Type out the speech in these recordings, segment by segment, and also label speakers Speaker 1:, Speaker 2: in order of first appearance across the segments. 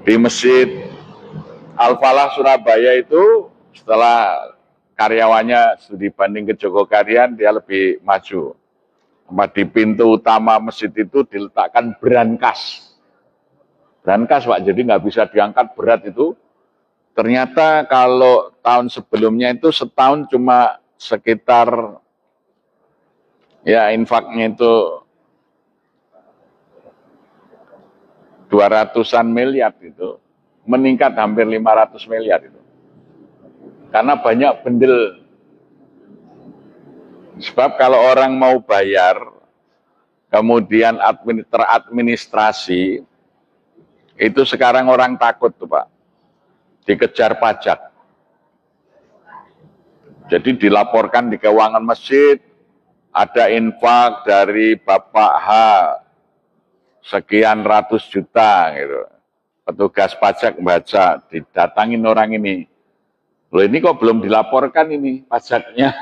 Speaker 1: Di Masjid Al-Falah Surabaya itu setelah karyawannya studi banding ke Jogokarian, dia lebih maju. Di pintu utama masjid itu diletakkan brankas. Brankas, Pak, jadi nggak bisa diangkat berat itu. Ternyata kalau tahun sebelumnya itu setahun cuma sekitar, ya infaknya itu 200-an miliar itu, meningkat hampir 500 miliar itu. Karena banyak bendel. Sebab kalau orang mau bayar, kemudian teradministrasi, itu sekarang orang takut tuh Pak, dikejar pajak. Jadi dilaporkan di keuangan masjid, ada infak dari Bapak H, sekian ratus juta gitu. Petugas pajak baca, didatangin orang ini. Loh ini kok belum dilaporkan ini pajaknya.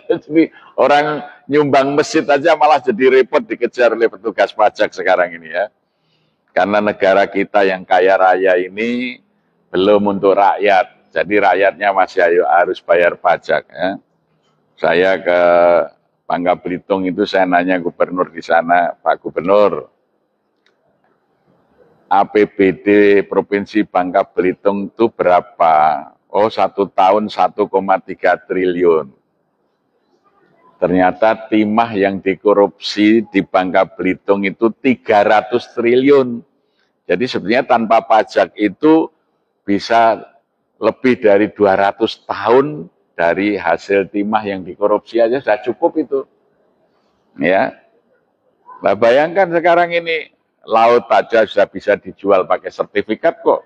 Speaker 1: Jadi orang nyumbang masjid aja malah jadi repot dikejar oleh petugas pajak sekarang ini ya. Karena negara kita yang kaya raya ini belum untuk rakyat. Jadi rakyatnya masih harus bayar pajak ya. Saya ke Bangka Belitung itu saya nanya gubernur di sana, Pak Gubernur, APBD Provinsi Bangka Belitung itu berapa? Oh, 1 tahun 1,3 triliun. Ternyata timah yang dikorupsi di Bangka Belitung itu 300 triliun. Jadi sebenarnya tanpa pajak itu bisa lebih dari 200 tahun dari hasil timah yang dikorupsi aja sudah cukup itu. Ya. Nah, bayangkan sekarang ini laut aja sudah bisa dijual pakai sertifikat kok.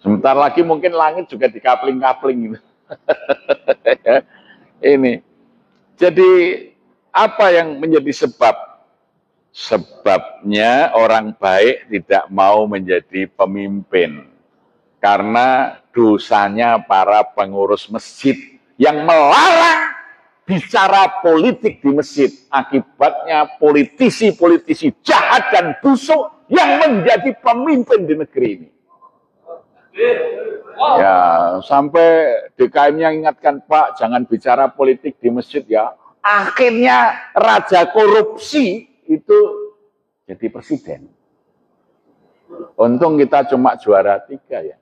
Speaker 1: Sebentar lagi mungkin langit juga dikapling-kapling gitu. Ini. Jadi apa yang menjadi sebab? Sebabnya orang baik tidak mau menjadi pemimpin. Karena dosanya para pengurus masjid yang melarang bicara politik di masjid. Akibatnya politisi-politisi jahat dan busuk yang menjadi pemimpin di negeri ini. Ya, sampai DKM-nya ingatkan, Pak, jangan bicara politik di masjid ya. Akhirnya raja korupsi itu jadi presiden. Untung kita cuma juara 3 ya.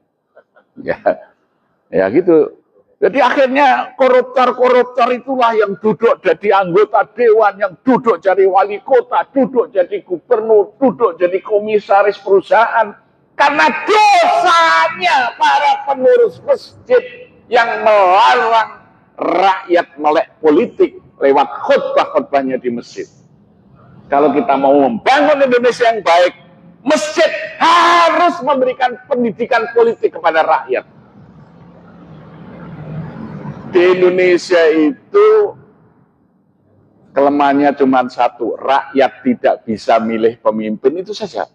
Speaker 1: Ya gitu. Jadi akhirnya koruptor-koruptor itulah yang duduk jadi anggota dewan, yang duduk jadi wali kota, duduk jadi gubernur, duduk jadi komisaris perusahaan. Karena dosanya para pengurus masjid yang melarang rakyat melek politik lewat khutbah-khutbahnya di masjid. Kalau kita mau membangun Indonesia yang baik, masjid harus memberikan pendidikan politik kepada rakyat. Di Indonesia itu kelemahannya cuma satu, rakyat tidak bisa milih pemimpin, itu saja.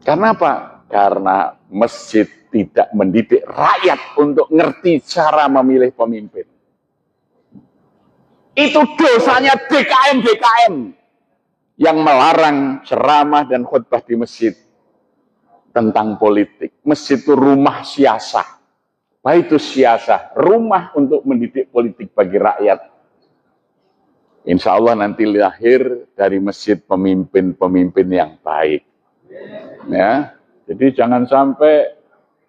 Speaker 1: Karena apa? Karena masjid tidak mendidik rakyat untuk ngerti cara memilih pemimpin. Itu dosanya DKM-DKM yang melarang ceramah dan khutbah di masjid tentang politik. Masjid itu rumah siasah. Baik itu siasah, rumah untuk mendidik politik bagi rakyat. Insya Allah nanti lahir dari masjid pemimpin-pemimpin yang baik. Ya, jadi jangan sampai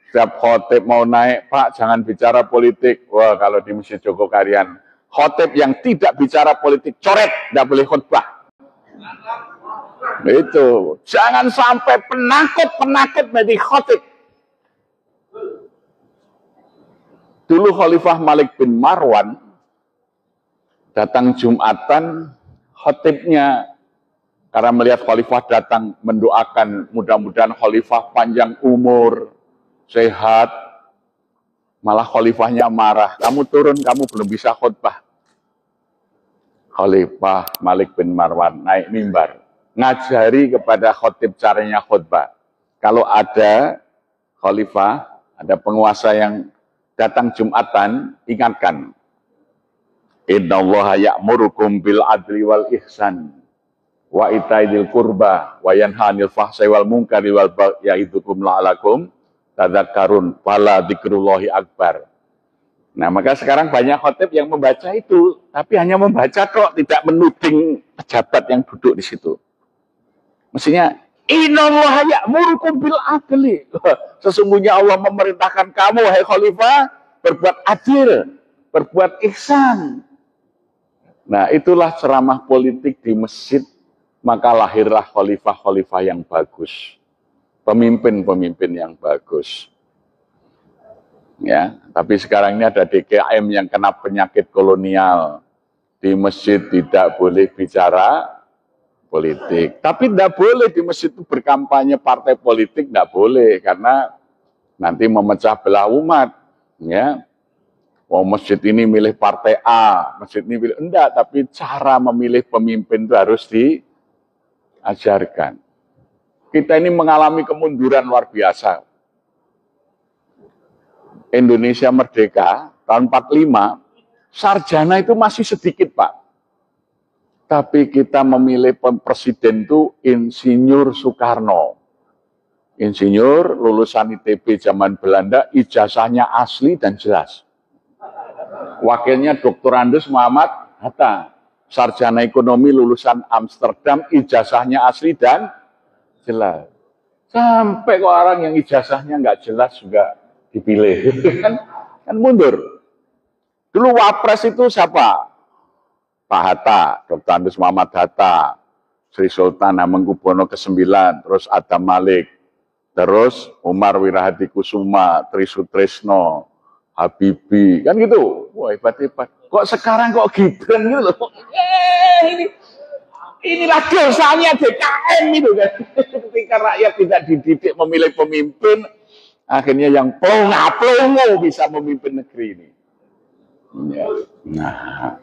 Speaker 1: setiap khotib mau naik, Pak, jangan bicara politik. Wah, kalau di Masjid Jogokarian, khotib yang tidak bicara politik, coret, tidak boleh khutbah. Itu, jangan sampai penakut-penakut menjadi khotib. Dulu Khalifah Malik bin Marwan datang Jumatan, khotibnya karena melihat khalifah datang mendoakan mudah-mudahan khalifah panjang umur, sehat, malah khalifahnya marah. Kamu turun, kamu belum bisa khutbah. Khalifah Malik bin Marwan naik mimbar, ngajari kepada khotib caranya khutbah. Kalau ada khalifah, ada penguasa yang datang Jumatan, ingatkan. Innallaha ya'murukum bil adli wal ihsan wa itaidil qurba wa yanha 'anil fahsai wal munkari wal baghi ya'idukum la'alakum tadzakkarun wala dzikrullahi akbar. Nah, maka sekarang banyak khotib yang membaca itu, tapi hanya membaca kok, tidak menuding pejabat yang duduk di situ. Mestinya innallaha ya'murukum bil adli. Sesungguhnya Allah memerintahkan kamu, hai khalifah, berbuat adil, berbuat ihsan. Nah, itulah ceramah politik di masjid, maka lahirlah khalifah-khalifah yang bagus, pemimpin-pemimpin yang bagus. Ya, tapi sekarang ini ada DKM yang kena penyakit kolonial. Di masjid tidak boleh bicara politik. Tapi tidak boleh di masjid itu berkampanye partai politik, tidak boleh, karena nanti memecah belah umat. Ya, oh, masjid ini milih partai A, masjid ini milih enggak, tapi cara memilih pemimpin itu harus diajarkan. Kita ini mengalami kemunduran luar biasa. Indonesia merdeka tahun 45, sarjana itu masih sedikit, Pak. Tapi kita memilih presiden itu Insinyur Soekarno. Insinyur lulusan ITB zaman Belanda, ijazahnya asli dan jelas. Wakilnya Dr. Andes Muhammad Hatta, sarjana ekonomi lulusan Amsterdam, ijazahnya asli dan jelas. Sampai kok orang yang ijazahnya nggak jelas juga dipilih, kan mundur. Dulu wapres itu siapa? Pak Hatta, Dr. Andes Muhammad Hatta, Sri Sultan Hamengkubuwono ke-9, terus Adam Malik, terus Umar Wirahadi Kusuma, Tri Sutrisno, Habibie, kan gitu. Wah, hebat-hebat. Kok sekarang kok Gibran gitu loh. Inilah dosanya DKM itu kan. Ketika rakyat tidak dididik memilih pemimpin, akhirnya yang plongo bisa memimpin negeri ini. Ya. Nah,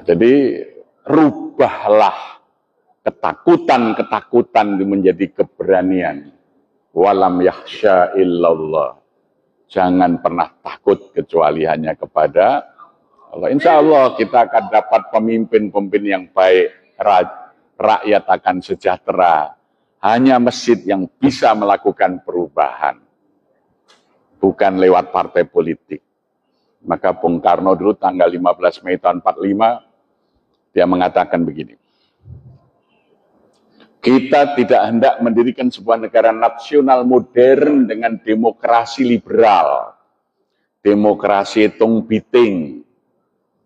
Speaker 1: jadi rubahlah ketakutan menjadi keberanian. Walam yakhsha illallah. Jangan pernah takut kecuali hanya kepada Allah. Insya Allah kita akan dapat pemimpin-pemimpin yang baik. Rakyat akan sejahtera. Hanya masjid yang bisa melakukan perubahan. Bukan lewat partai politik. Maka Bung Karno dulu tanggal 15 Mei tahun 45, dia mengatakan begini. Kita tidak hendak mendirikan sebuah negara nasional modern dengan demokrasi liberal. Demokrasi hitung biting.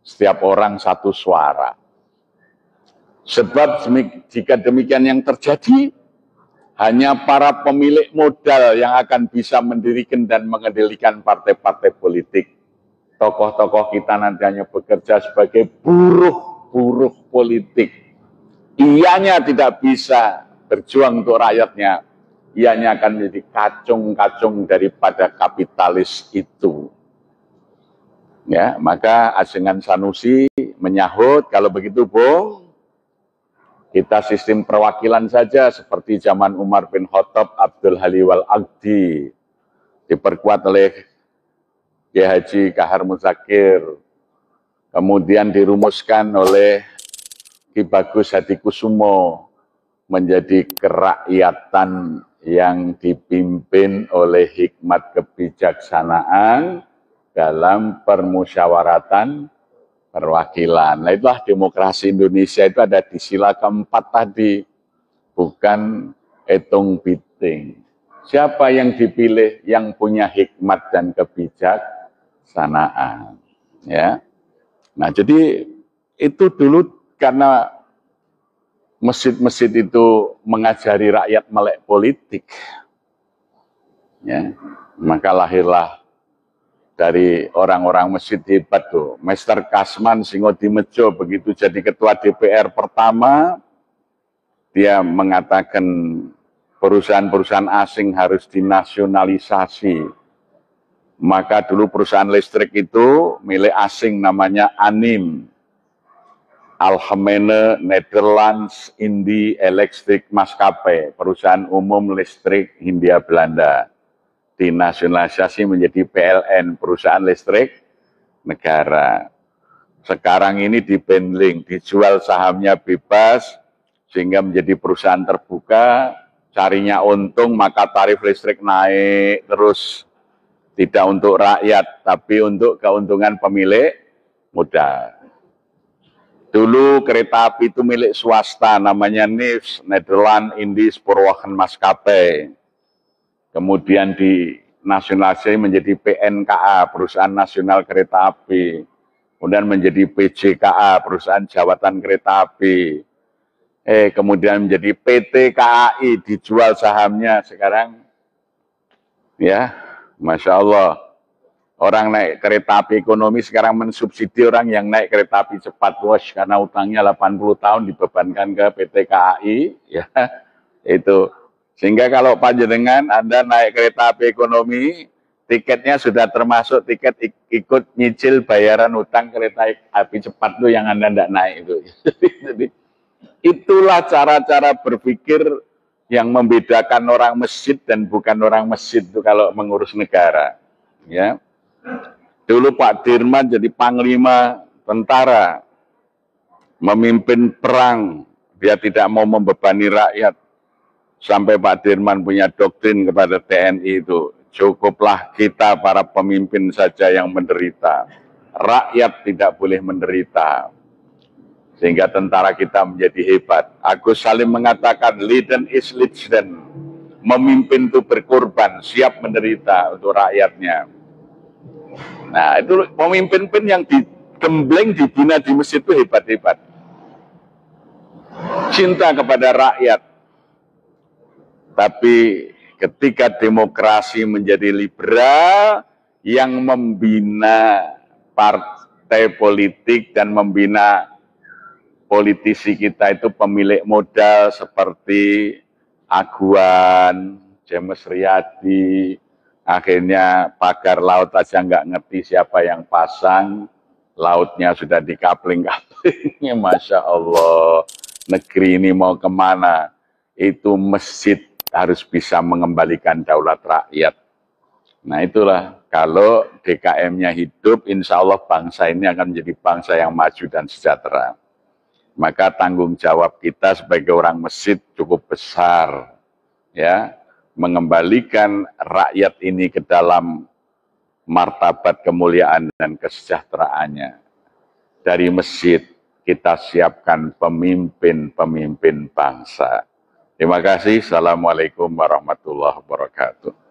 Speaker 1: Setiap orang satu suara. Sebab jika demikian yang terjadi, hanya para pemilik modal yang akan bisa mendirikan dan mengendalikan partai-partai politik. Tokoh-tokoh kita nanti hanya bekerja sebagai buruh politik. Ianya tidak bisa berjuang untuk rakyatnya. Ianya akan menjadi kacung-kacung daripada kapitalis itu. Ya, maka Ajengan Sanusi menyahut, kalau begitu Bung, kita sistem perwakilan saja seperti zaman Umar bin Khattab, Abdul Haliwal Aqdi, diperkuat oleh Kiai Haji Kahar Muzakir, kemudian dirumuskan oleh Ki Bagus Hadikusumo menjadi kerakyatan yang dipimpin oleh hikmat kebijaksanaan dalam permusyawaratan perwakilan. Nah, itulah demokrasi Indonesia, itu ada di sila keempat tadi, bukan etung biting. Siapa yang dipilih yang punya hikmat dan kebijaksanaan, ya. Nah, jadi itu dulu karena masjid-masjid itu mengajari rakyat melek politik, ya, maka lahirlah dari orang-orang masjid hebat tuh. Mr. Kasman Singodimejo begitu jadi ketua DPR pertama, dia mengatakan perusahaan-perusahaan asing harus dinasionalisasi. Maka dulu perusahaan listrik itu milik asing namanya ANIM. Algemene Nederlands Indie Electric Maskapai, perusahaan umum listrik Hindia Belanda, dinasionalisasi menjadi PLN, perusahaan listrik negara. Sekarang ini dibandling, dijual sahamnya bebas, sehingga menjadi perusahaan terbuka, carinya untung, maka tarif listrik naik terus, tidak untuk rakyat, tapi untuk keuntungan pemilik modal. Dulu kereta api itu milik swasta, namanya NIS, Nederland Indisch Spoorwegen Maskapai. Kemudian dinasionalisasi menjadi PNKA, Perusahaan Nasional Kereta Api. Kemudian menjadi PJKA, Perusahaan Jawatan Kereta Api. Kemudian menjadi PT KAI, dijual sahamnya sekarang. Ya, Masya Allah. Orang naik kereta api ekonomi sekarang mensubsidi orang yang naik kereta api cepat, bos, karena utangnya 80 tahun dibebankan ke PT KAI, ya, itu. Sehingga kalau panjenengan Anda naik kereta api ekonomi, tiketnya sudah termasuk tiket ikut nyicil bayaran utang kereta api cepat tuh yang Anda tidak naik itu. Jadi, itulah cara-cara berpikir yang membedakan orang masjid dan bukan orang masjid itu kalau mengurus negara, ya. Dulu Pak Dirman jadi panglima tentara, memimpin perang, dia tidak mau membebani rakyat. Sampai Pak Dirman punya doktrin kepada TNI itu, cukuplah kita para pemimpin saja yang menderita, rakyat tidak boleh menderita. Sehingga tentara kita menjadi hebat. Agus Salim mengatakan, leaden is leaden, memimpin itu berkorban, siap menderita untuk rakyatnya. Nah, itu pemimpin yang digembleng, dibina di masjid itu hebat-hebat. Cinta kepada rakyat. Tapi ketika demokrasi menjadi liberal, yang membina partai politik dan membina politisi kita itu pemilik modal seperti Aguan, James Riyadi. Akhirnya pagar laut aja nggak ngerti siapa yang pasang, lautnya sudah dikapling-kapling. Masya Allah, negeri ini mau kemana? Itu masjid harus bisa mengembalikan daulat rakyat. Nah itulah, kalau DKM-nya hidup, insya Allah bangsa ini akan menjadi bangsa yang maju dan sejahtera. Maka tanggung jawab kita sebagai orang masjid cukup besar, ya, mengembalikan rakyat ini ke dalam martabat kemuliaan dan kesejahteraannya. Dari masjid kita siapkan pemimpin-pemimpin bangsa. Terima kasih. Assalamualaikum warahmatullahi wabarakatuh.